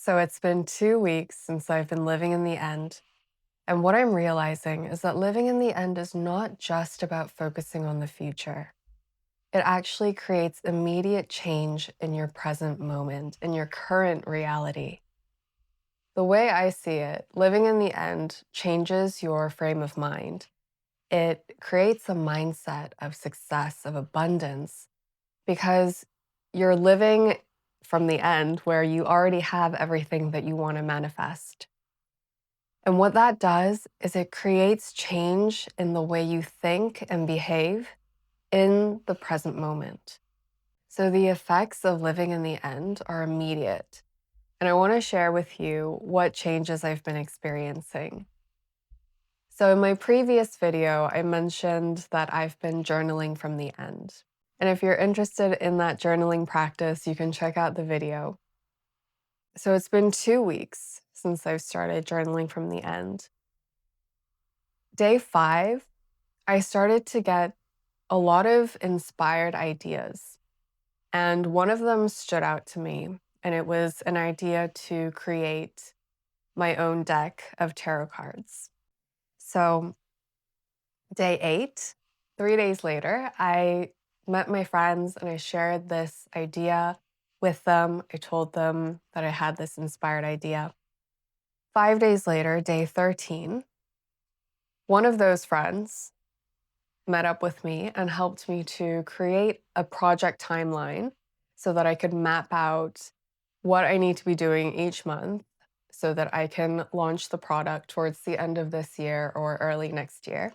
So it's been 2 weeks since I've been living in the end. And what I'm realizing is that living in the end is not just about focusing on the future. It actually creates immediate change in your present moment, in your current reality. The way I see it, living in the end changes your frame of mind. It creates a mindset of success, of abundance, because you're living from the end where you already have everything that you want to manifest. And what that does is it creates change in the way you think and behave in the present moment. So the effects of living in the end are immediate. And I want to share with you what changes I've been experiencing. So in my previous video, I mentioned that I've been journaling from the end. And if you're interested in that journaling practice, you can check out the video. So it's been 2 weeks since I've started journaling from the end. Day 5, I started to get a lot of inspired ideas. And one of them stood out to me, and it was an idea to create my own deck of tarot cards. So, day 8, 3 days later, I met my friends and I shared this idea with them. I told them that I had this inspired idea. 5 days later, day 13, one of those friends met up with me and helped me to create a project timeline so that I could map out what I need to be doing each month so that I can launch the product towards the end of this year or early next year.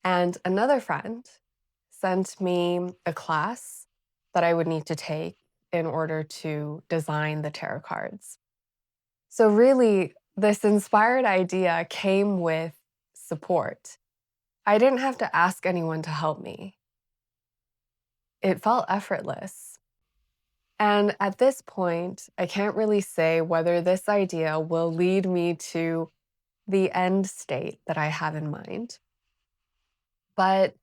And another friend sent me a class that I would need to take in order to design the tarot cards. So, really, this inspired idea came with support. I didn't have to ask anyone to help me. It felt effortless. And at this point, I can't really say whether this idea will lead me to the end state that I have in mind. But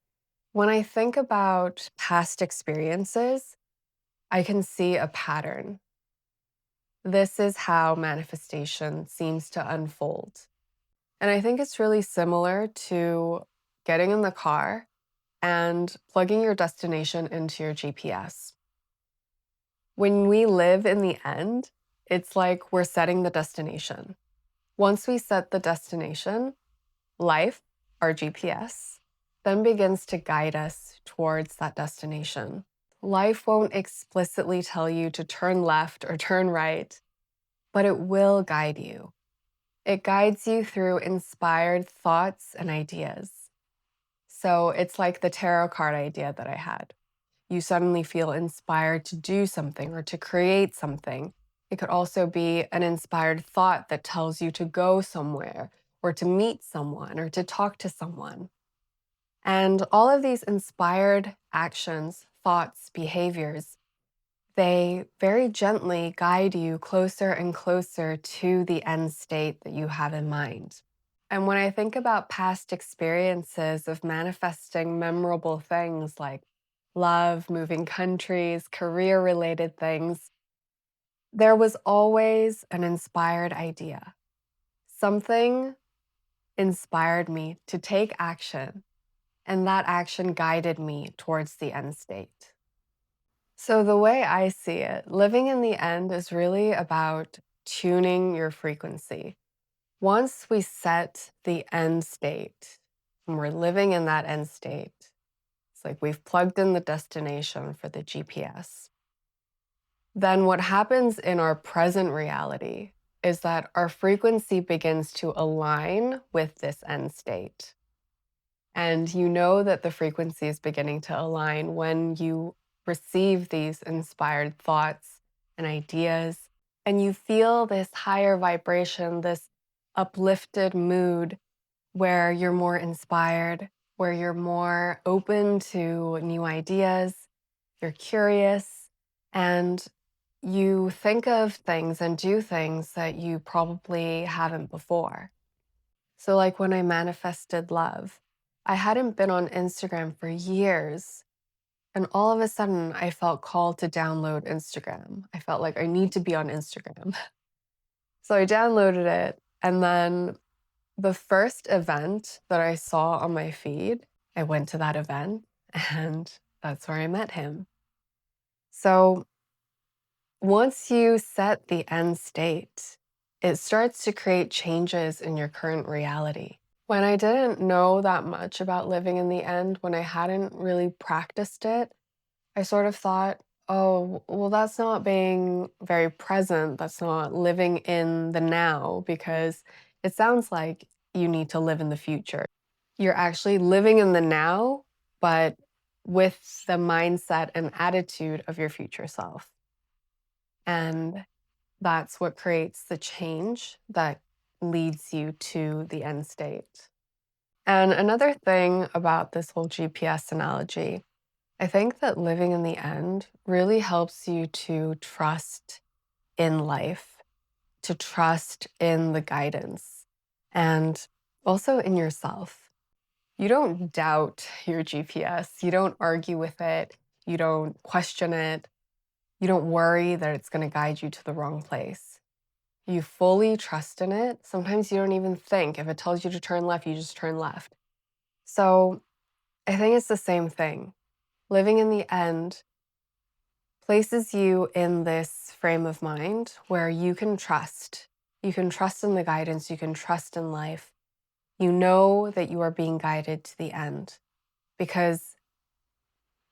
when I think about past experiences, I can see a pattern. This is how manifestation seems to unfold. And I think it's really similar to getting in the car and plugging your destination into your GPS. When we live in the end, it's like we're setting the destination. Once we set the destination, life, our GPS, then begins to guide us towards that destination. Life won't explicitly tell you to turn left or turn right, but it will guide you. It guides you through inspired thoughts and ideas. So it's like the tarot card idea that I had. You suddenly feel inspired to do something or to create something. It could also be an inspired thought that tells you to go somewhere or to meet someone or to talk to someone. And all of these inspired actions, thoughts, behaviors, they very gently guide you closer and closer to the end state that you have in mind. And when I think about past experiences of manifesting memorable things like love, moving countries, career related things, there was always an inspired idea. Something inspired me to take action, and that action guided me towards the end state. So, the way I see it, living in the end is really about tuning your frequency. Once we set the end state and we're living in that end state, it's like we've plugged in the destination for the GPS. Then what happens in our present reality is that our frequency begins to align with this end state. And you know that the frequency is beginning to align when you receive these inspired thoughts and ideas, and you feel this higher vibration, this uplifted mood where you're more inspired, where you're more open to new ideas, you're curious, and you think of things and do things that you probably haven't before. So, like when I manifested love, I hadn't been on Instagram for years. And all of a sudden, I felt called to download Instagram. I felt like I need to be on Instagram. So I downloaded it, and then the first event that I saw on my feed, I went to that event, and that's where I met him. So once you set the end state, it starts to create changes in your current reality. When I didn't know that much about living in the end, when I hadn't really practiced it, I sort of thought, oh, well, that's not being very present. That's not living in the now, because it sounds like you need to live in the future. You're actually living in the now, but with the mindset and attitude of your future self. And that's what creates the change that leads you to the end state. And another thing about this whole GPS analogy, I think that living in the end really helps you to trust in life, to trust in the guidance, and also in yourself. You don't doubt your GPS, you don't argue with it, you don't question it, you don't worry that it's going to guide you to the wrong place. You fully trust in it. Sometimes you don't even think. If it tells you to turn left, you just turn left. So I think it's the same thing. Living in the end places you in this frame of mind where you can trust. You can trust in the guidance, you can trust in life. You know that you are being guided to the end because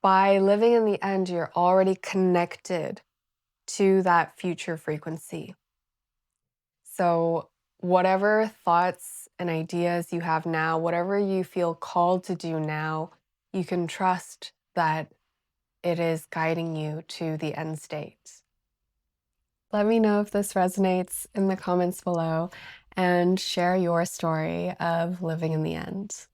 by living in the end, you're already connected to that future frequency. So, whatever thoughts and ideas you have now, whatever you feel called to do now, you can trust that it is guiding you to the end state. Let me know if this resonates in the comments below and share your story of living in the end.